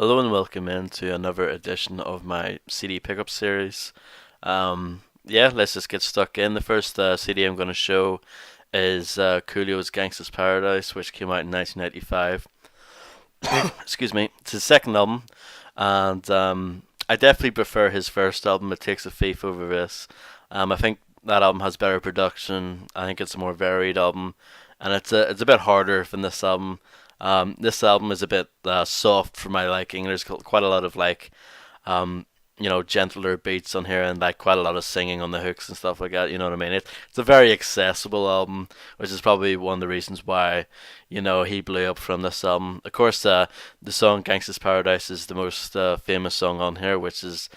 Hello and welcome into another edition of my CD pickup series. Yeah, let's just get stuck in. The first CD I'm going to show is Coolio's Gangsta's Paradise, which came out in 1995. Excuse me. It's his second album, and I definitely prefer his first album, It Takes a Thief, over this. I think that album has better production. I think it's a more varied album, and it's a bit harder than this album. This album is a bit soft for my liking. There's quite a lot of um, gentler beats on here and like quite a lot of singing on the hooks and stuff like that. You know what I mean? It's a very accessible album, which is probably one of the reasons why he blew up from this album. Of course, the song "Gangsta's Paradise" is the most famous song on here, which is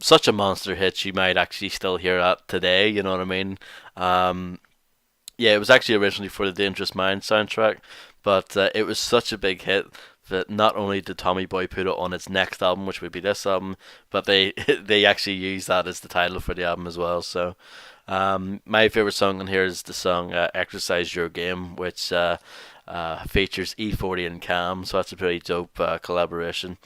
such a monster hit. You might actually still hear that today. You know what I mean? Um, yeah, it was actually originally for the Dangerous Minds soundtrack, but it was such a big hit that not only did Tommy Boy put it on its next album, which would be this album, but they they actually used that as the title for the album as well. So, my favorite song on here is the song "Exercise Your Game," which features E40 and Cam. So that's a pretty dope collaboration.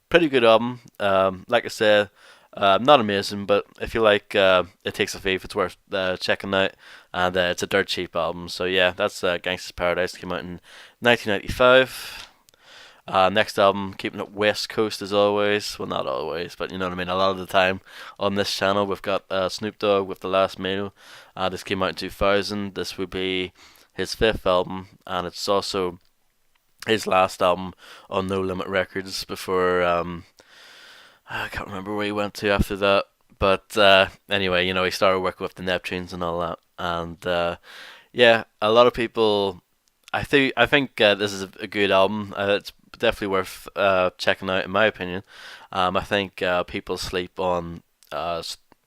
Pretty good album. Like I said, not amazing, but if you like It Takes a Thief, it's worth checking out. And it's a dirt cheap album. So yeah, that's Gangsta's Paradise. Came out in 1995. Next album, keeping it West Coast as always. Well, not always, but you know what I mean. A lot of the time on this channel, we've got Snoop Dogg with The Last Meal. This came out in 2000. This would be his fifth album, and it's also his last album on No Limit Records before I can't remember where he went to after that. But anyway, he started working with the Neptunes and all that. And yeah, a lot of people. I think this is a good album. It's definitely worth checking out, in my opinion. I think people sleep on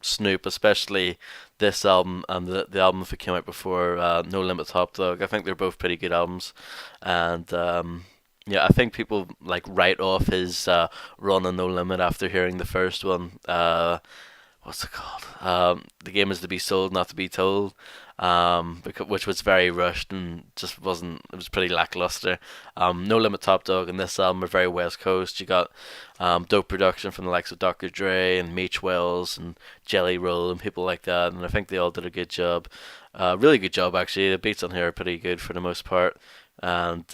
Snoop, especially this album and the album that came out before, No Limit Top Dog. I think they're both pretty good albums, and yeah, I think people like write off his run on No Limit after hearing the first one. What's it called? The game is to be sold, not to be told. Which was very rushed and just wasn't. It was pretty lackluster. No Limit Top Dog and this album are very West Coast. You got dope production from the likes of Dr. Dre and Meech Wells and Jelly Roll and people like that, and I think they all did a good job. Really good job actually. The beats on here are pretty good for the most part, and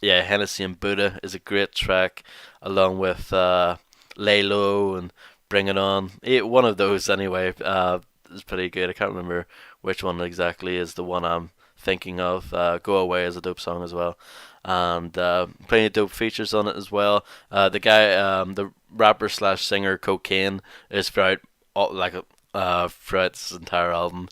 yeah, Hennessy and Buddha is a great track, along with Lay Low and Bring It On. One of those anyway is pretty good. I can't remember which one exactly is the one I'm thinking of. Go Away is a dope song as well, and plenty of dope features on it as well. The guy, the rapper slash singer Cocaine, is throughout throughout this entire album,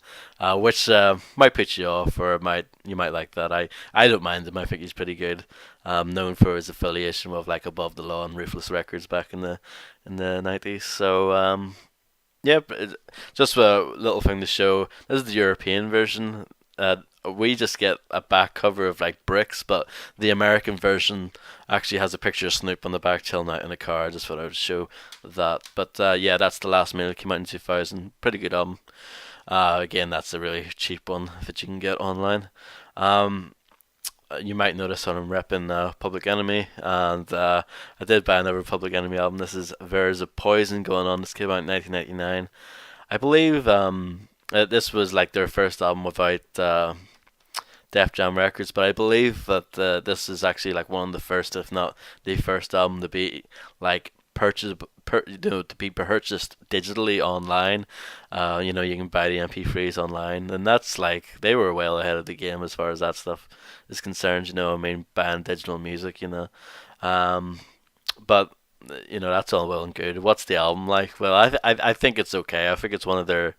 which might put you off, or might you might like that. I don't mind him. I think he's pretty good. Known for his affiliation with like Above the Law and Ruthless Records back in the 90s. So yeah, just a little thing to show. This is the European version. We just get a back cover of like bricks, but the American version actually has a picture of Snoop on the back chilling out in a car. I just thought I would show that. But yeah, that's The Last Meal. It came out in 2000. Pretty good album. Again, that's a really cheap one that you can get online. Um, you might notice that I'm repping Public Enemy, and I did buy another Public Enemy album. This is There's a Poison Going On. This came out in 1999. I believe this was like their first album without Def Jam Records, but I believe that this is actually like one of the first, if not the first album to be like to be purchased digitally online. You can buy the MP3s online, and that's like they were well ahead of the game as far as that stuff is concerned. I mean, buying digital music. Um, but that's all well and good. What's the album like? Well, I think it's okay. I think it's one of their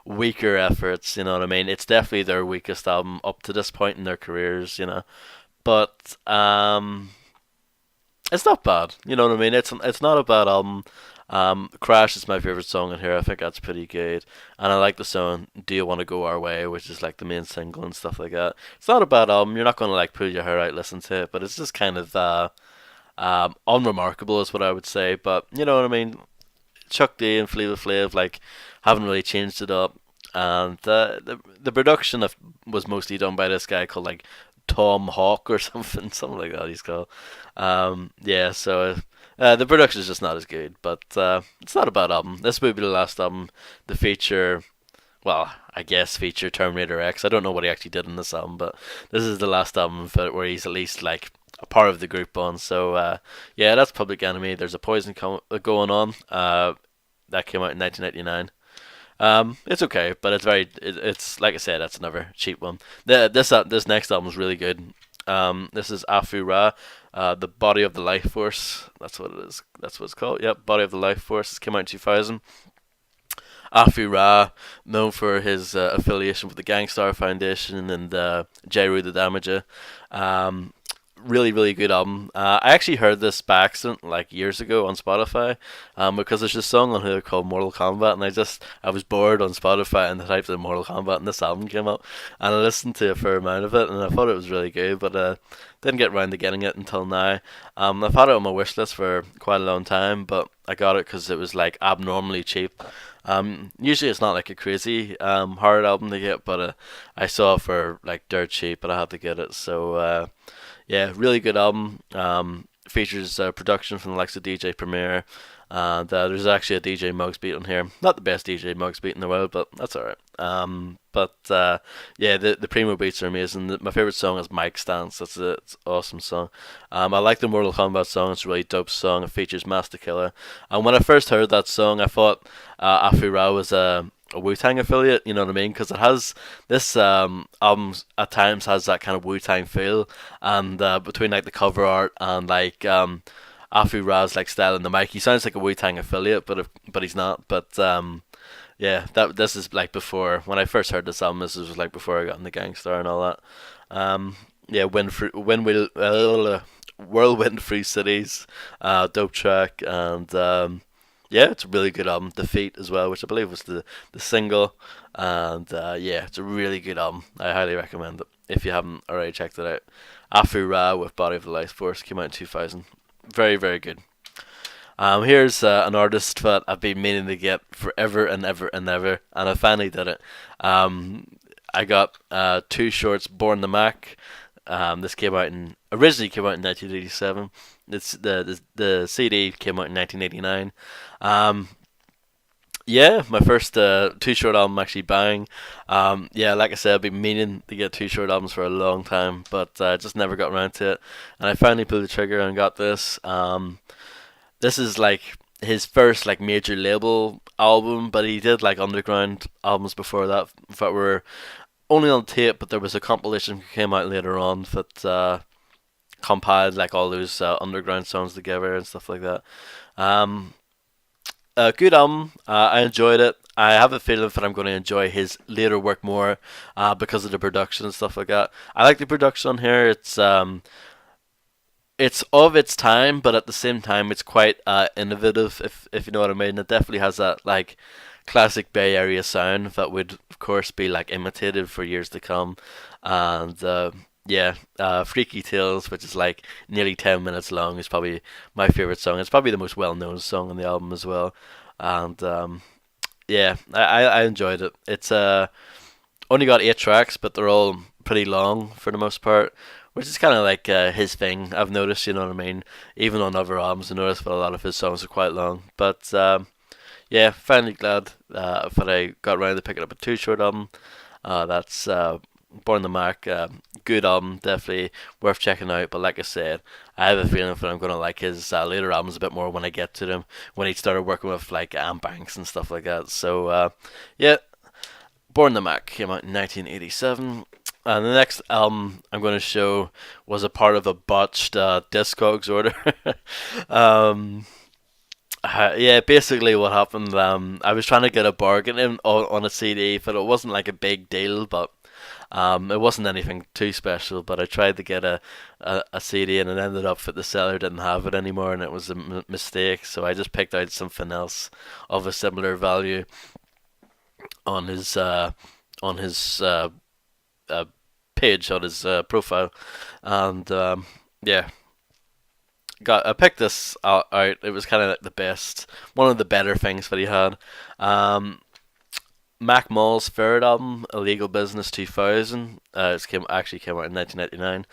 weaker efforts. You know what I mean? It's definitely their weakest album up to this point in their careers. But it's not bad. You know what I mean? It's not a bad album. Crash is my favorite song in here. I think that's pretty good, and I like the song "Do You Want to Go Our Way," which is like the main single and stuff like that. It's not a bad album. You're not gonna like pull your hair out listen to it, but it's just kind of unremarkable, is what I would say. But you know what I mean? Chuck D and Flavor Flav like haven't really changed it up, and the production was mostly done by this guy called like Tom Hawk or something like that. He's called. Yeah, so The production is just not as good, but it's not a bad album. This will be the last album to feature, well, I guess feature Terminator X. I don't know what he actually did in this album, but this is the last album where he's at least like a part of the group on. So yeah, that's Public Enemy. There's a Poison going on. That came out in 1999. It's okay, but it's like I said, that's another cheap one. This next album is really good. This is Afu-Ra, the Body of the Life Force. That's what it is. That's what it's called. Yep, Body of the Life Force. It came out in 2000. Afu-Ra, known for his affiliation with the Gangstar Foundation and Jeru the Damager. Really, really good album. I actually heard this by accident like years ago on Spotify, because there's a song on here called Mortal Kombat, and I was bored on Spotify and I typed in Mortal Kombat, and this album came up, and I listened to a fair amount of it, and I thought it was really good, but didn't get around to getting it until now. I've had it on my wish list for quite a long time, but I got it because it was like abnormally cheap. Usually it's not like a crazy hard album to get, but I saw it for like dirt cheap, but I had to get it. So yeah, really good album. Features production from the likes of DJ Premier, and there's actually a DJ Muggs beat on here. Not the best DJ Muggs beat in the world, but that's alright. But yeah, the Primo beats are amazing. My favorite song is Mike Stance. It's an awesome song. I like the Mortal Kombat song. It's a really dope song. It features Master Killer. And when I first heard that song, I thought Afu-Ra was a Wu-Tang affiliate, you know what I mean? Because it has this album at times has that kind of Wu-Tang feel, and between like the cover art and like Afu-Ra's like style and the mic, he sounds like a Wu-Tang affiliate, but he's not. But yeah, this is like before when I first heard this album. This was like before I got into Gangstar and all that. Yeah, Whirlwind Free Cities, dope track, and yeah, it's a really good album. Defeat as well, which I believe was the single, and yeah, it's a really good album. I highly recommend it if you haven't already checked it out. Afu-Ra with Body of the Life Force came out in 2000. Very, very good. Here's an artist that I've been meaning to get forever and ever and ever, and I finally did it. I got Too Short's Born the Mac. This originally came out in 1987. The CD came out in 1989. Yeah, my first Too Short album actually buying. Yeah, like I said, I've been meaning to get Too Short albums for a long time, but I just never got around to it. And I finally pulled the trigger and got this. This is like his first like major label album, but he did like underground albums before that were only on tape, but there was a compilation that came out later on that compiled like all those underground songs together and stuff like that. Good album. I enjoyed it. I have a feeling that I'm going to enjoy his later work more because of the production and stuff like that. I like the production on here. It's of its time, but at the same time, it's quite innovative. If you know what I mean, it definitely has that like classic Bay Area sound that would, of course, be like imitated for years to come. And yeah, Freaky Tales, which is like nearly 10 minutes long, is probably my favorite song. It's probably the most well-known song on the album as well. And yeah, I enjoyed it. It's only got 8 tracks, but they're all pretty long for the most part, which is kind of like his thing. I've noticed, you know what I mean. Even on other albums, I noticed that a lot of his songs are quite long. But yeah, finally glad that I got around to picking up a Too Short album. That's Born the Mark. Good album, definitely worth checking out. But like I said, I have a feeling that I'm gonna like his later albums a bit more when I get to them. When he started working with like Banks and stuff like that. So yeah, Born the Mac came out in 1987. And the next album I'm going to show was a part of a botched Discogs order. Yeah, basically what happened, I was trying to get a bargain on a CD, but it wasn't like a big deal, but it wasn't anything too special. But I tried to get a CD, and it ended up that the seller didn't have it anymore, and it was a mistake. So I just picked out something else of a similar value on his page on his profile, and yeah, I picked this out. It was kind of like the best, one of the better things that he had. Mac Mall's third album, Illegal Business 2000. Actually came out in 1999.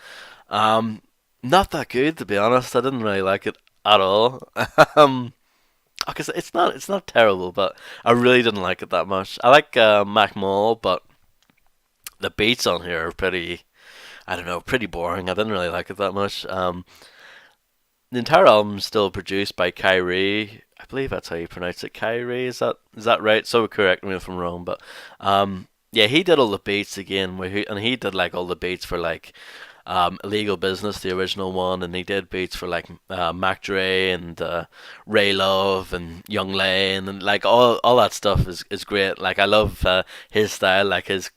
Not that good, to be honest. I didn't really like it at all. um, because it's not terrible, but I really didn't like it that much. I like Mac Mall, but the beats on here are pretty. I don't know, pretty boring. I didn't really like it that much. The entire album's still produced by Kyrie. I believe that's how you pronounce it. Kyrie, is that right? So correct me if I'm wrong, but yeah, he did all the beats again, and he did like all the beats for like Illegal Business, the original one, and he did beats for like Mac Dre and Ray Love and Young Lane and like all that stuff is great. Like I love his style, like his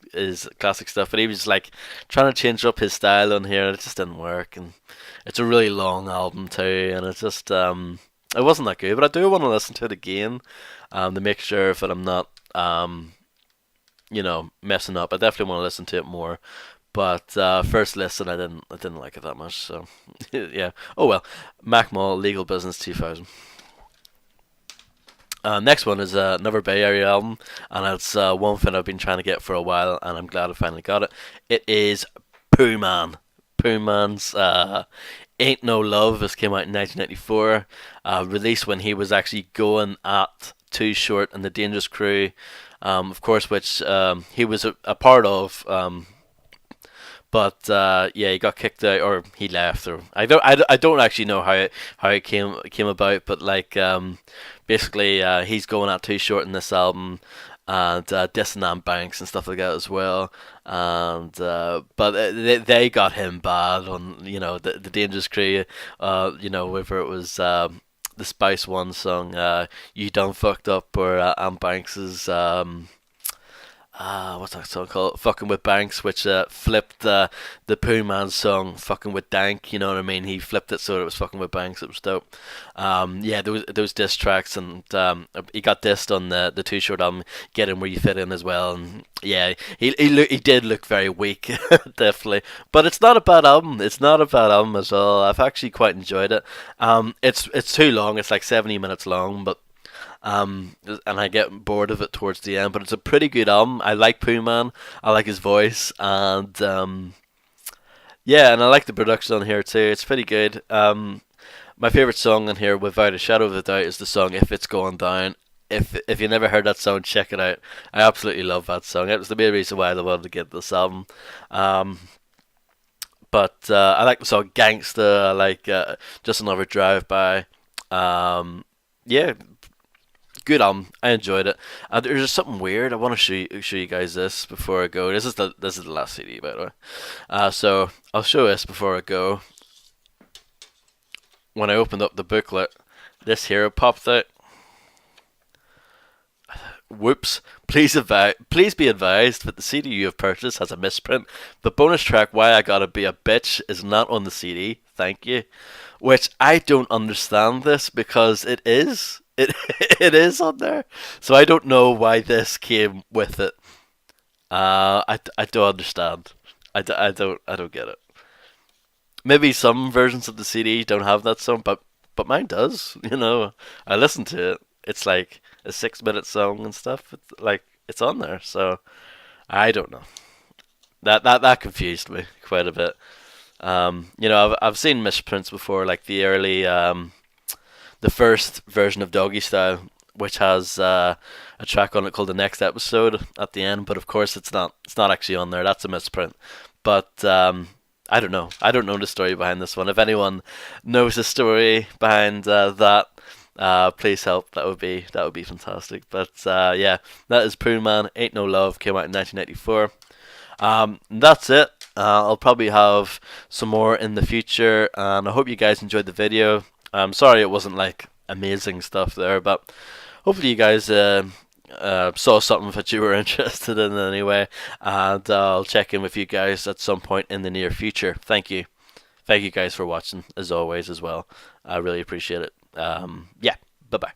classic stuff, but he was like trying to change up his style on here, and it just didn't work. And it's a really long album too, and it just it wasn't that good. But I do want to listen to it again to make sure that I'm not messing up. I definitely want to listen to it more. But first listen, I didn't like it that much. So yeah. Oh well. Mac Mall, Legal Business 2000. Next one is another Bay Area album, and it's one thing I've been trying to get for a while, and I'm glad I finally got it. It is Pooh-Man. Pooh-Man's Ain't No Love. This came out in 1994, released when he was actually going at Too Short and the Dangerous Crew, of course, which he was a part of. But yeah, he got kicked out, or he left, or I don't actually know how it came about. But like basically, he's going out Too Short in this album, and dissing on Banks and stuff like that as well. And but they got him bad on the Dangerous Crew, whether it was the Spice One song, "You Done Fucked Up," or Anne Banks's. What's that song called? Fucking with Banks, which flipped the Pooh-Man song, Fucking with Dank, you know what I mean? He flipped it so it was Fucking with Banks, it was dope. Yeah, those diss tracks, and he got dissed on the Too Short album, Get In Where You Fit In as well, and yeah, he did look very weak, definitely. But it's not a bad album, it's not a bad album at all. I've actually quite enjoyed it. It's too long, it's like 70 minutes long, but and I get bored of it towards the end, but it's a pretty good album. I like Pooh-Man, I like his voice, and yeah, and I like the production on here too. It's pretty good. My favorite song on here, without a shadow of a doubt, is the song "If It's Going Down." If you never heard that song, check it out. I absolutely love that song. It was the main reason why I wanted to get this album. Um, but I like the song "Gangsta." I like "Just Another Drive By." Yeah, good album. I enjoyed it. There's just something weird. I want to show you guys this before I go. This is the last CD, by the way. So I'll show this before I go. When I opened up the booklet, this here popped out. Whoops. Please be advised that the CD you have purchased has a misprint. The bonus track "Why I Gotta Be a Bitch" is not on the CD. Thank you. Which I don't understand this, because it is. It it is on there. So I don't know why this came with it. I don't understand. I don't get it. Maybe some versions of the CD don't have that song, but mine does. I listen to it. It's like a 6 minute song and stuff. It's on there. So I don't know. That confused me quite a bit. I've seen misprints before, like the first version of Doggy Style, which has a track on it called "The Next Episode" at the end. But of course, it's not. It's not actually on there. That's a misprint. But I don't know. I don't know the story behind this one. If anyone knows the story behind that, please help. That would be fantastic. But yeah, that is Pooh-Man. Ain't No Love came out in 1994. That's it. I'll probably have some more in the future, and I hope you guys enjoyed the video. I'm sorry it wasn't like amazing stuff there, but hopefully you guys saw something that you were interested in anyway, and I'll check in with you guys at some point in the near future. Thank you. Thank you guys for watching, as always, as well. I really appreciate it. Yeah, bye-bye.